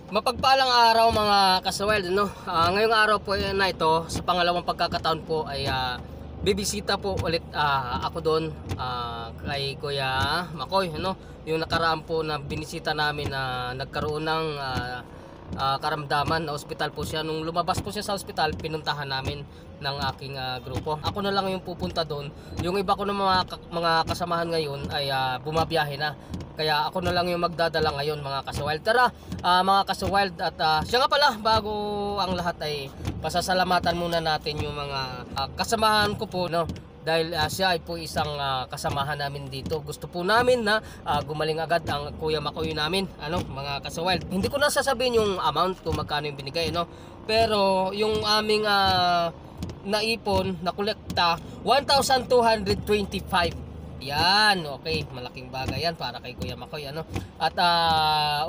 Mapagpalang araw mga kasawel, no? Ngayong araw po na ito, sa pangalawang pagkakataon po ay bibisita po ulit ako doon kay Kuya Makoy, no? Yung nakaraan po na binisita namin na nagkaroon ng karamdaman na ospital po siya. Nung lumabas po siya sa ospital, pinuntahan namin ng aking grupo. Ako na lang yung pupunta doon. Yung iba ko ng mga kasamahan ngayon ay bumabiyahe na. Kaya ako na lang yung magdadala ngayon mga kaswild. Tara mga kaswild, at siya nga pala, bago ang lahat ay pasasalamatan muna natin yung mga kasamahan ko po, no? Dahil siya ay po isang kasamahan namin dito. Gusto po namin na gumaling agad ang Kuya Makoy namin, ano mga kaswild. Hindi ko na sasabihin yung amount kung magkano yung binigay, no? Pero yung aming naipon, na kolekta, 1,225. Yan, okay, malaking bagay yan para kay Kuya Makoy, ano. At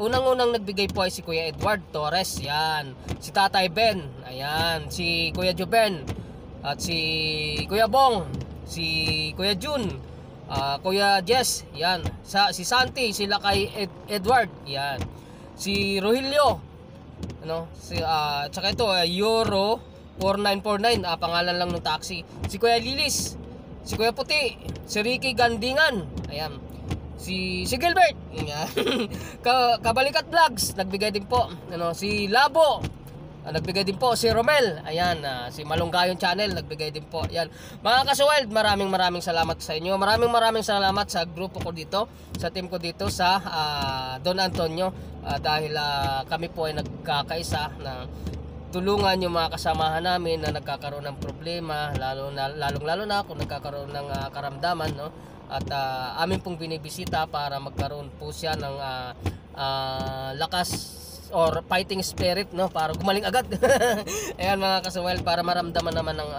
unang-unang nagbigay po ay si Kuya Edward Torres, yan. Si Tatay Ben, ayan. Si Kuya Juben, at si Kuya Bong, si Kuya Jun, Kuya Jess, yan. Si Santi, sila kay Edward, yan. Si Rogelio, ano, tsaka ito, Euro 4949, pangalan lang ng taxi. Si Kuya Lilis, si Kuya Puti, si Ricky Gandingan, ayan. Si Gilbert, ayan. Kabalikat Vlogs, nagbigay din po, ano, si Labo, nagbigay din po. Si Romel, ayan. Si Malunggayon Channel, nagbigay din po, ayan. Mga kaswild, maraming salamat sa inyo. Maraming salamat sa grupo ko dito, sa team ko dito sa Don Antonio, dahil kami po ay nagkakaisa na tulungan yung mga kasamahan namin na nagkakaroon ng problema, lalong na kung nagkakaroon ng karamdaman, no? At amin pong binibisita para magkaroon po siya ng lakas or fighting spirit, no? Para gumaling agad. Ayan mga kasawel, para maramdaman naman ng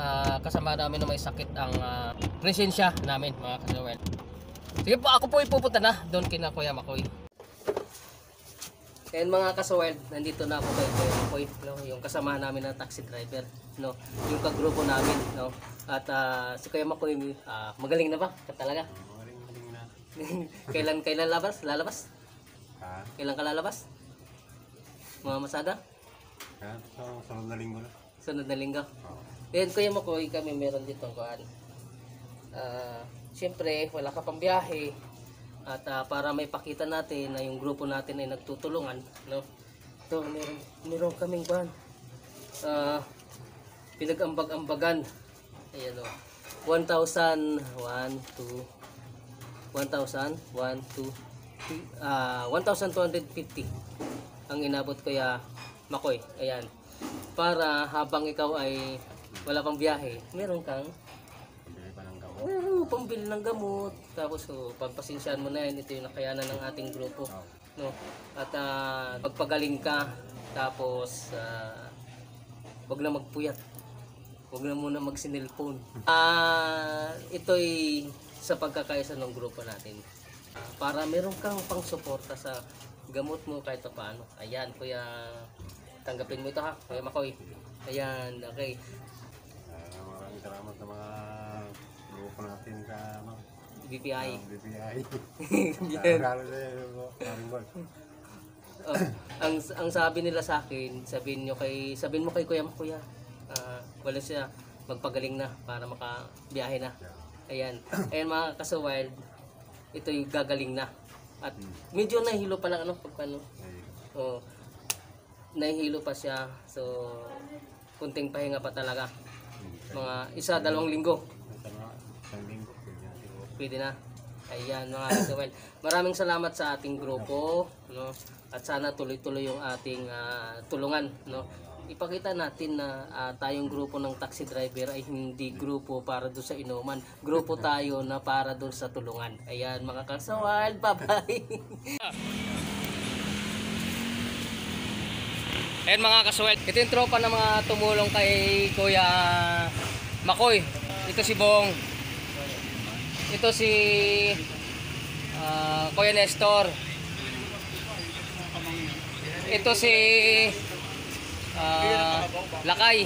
kasama namin na may sakit ang presensya namin mga kasawel. Sige po, ako po ipupunta na doon kina Kuya Makoy. And mga kasawel, nandito na ako kay Kuya Makoy, no? Yung kasama namin na taxi driver, no? Yung kagrupo namin, no? At si Kuya Makoy, magaling na ba? Talaga? Magaling na. Kailan lalabas? Kailan ka lalabas? Mga masada? Sunod na linggo na. Sunod na linggo? And Kuya Makoy, kami meron dito kuan. Siyempre, wala ka pang biyahe. At para may pakita natin na yung grupo natin ay nagtutulungan, no? Ito, meron kaming ban. Pinag-ambag-ambagan. Ayan o. 1,250 ang inabot Kuya Makoy. Ayan. Para habang ikaw ay wala pang biyahe, meron kang pambili ng gamot. Tapos pagpasensyahan mo na yan, ito yung nakayanan ng ating grupo, no? At pagpagaling ka, tapos wag na magpuyat, wag na muna magsinilpon. Ito'y sa pagkakaisa ng grupo natin, para meron kang pang suporta sa gamot mo kahit pa paano. Ayan Kuya, tanggapin mo ito ha Kuya Makoy. Ayan, okay. Maraming salamat sa mga grupo natin sa BPI. Ang sabi nila sa akin, sabihin mo kay Kuya Makoy, wala siya, magpagaling na para makabiyahe na. Ayan. Ayan mga kaswild, ito yung gagaling na. At medyo nahihilo pa lang, ano, pagkano. Nahihilo pa siya. So kunting pahinga pa talaga. Mga 1-2 linggo. Pwede na. Ayan mga kaswild, maraming salamat sa ating grupo, no? At sana tuloy-tuloy yung ating tulungan, no? Ipakita natin na tayong grupo ng taxi driver ay hindi grupo para doon sa inuman. Grupo tayo na para doon sa tulungan. Ayan mga kaswild, bye-bye. Ayan mga kaswild, ito yung tropa ng mga tumulong kay Kuya Makoy. Ito si Bong. Ito si Kuya Nestor. Ito si Lakay.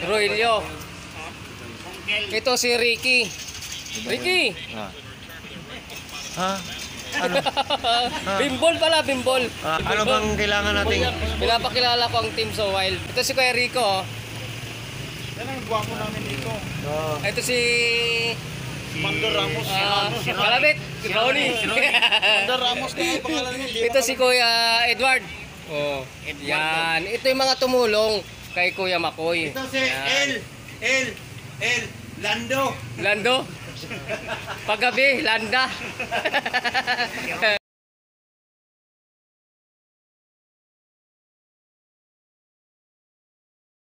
Rogelio. Ito si Ricky. Ricky. Bimbol pala, bimbol. Ano bang kailangan natin? Pinapakilala ko ang Team So Wild. Ito si Kuya Rico. Oh. Yan ang gwapo namin dito. Ito si Mando Ramos. Malapit, si Ronnie. Mando Ramos na yung pangalan niya. Ito si Kuya Edward. Oh, yan. Ito yung mga tumulong kay Kuya Makoy. Ito si Yan. Lando. Lando. Paggabi, Landa.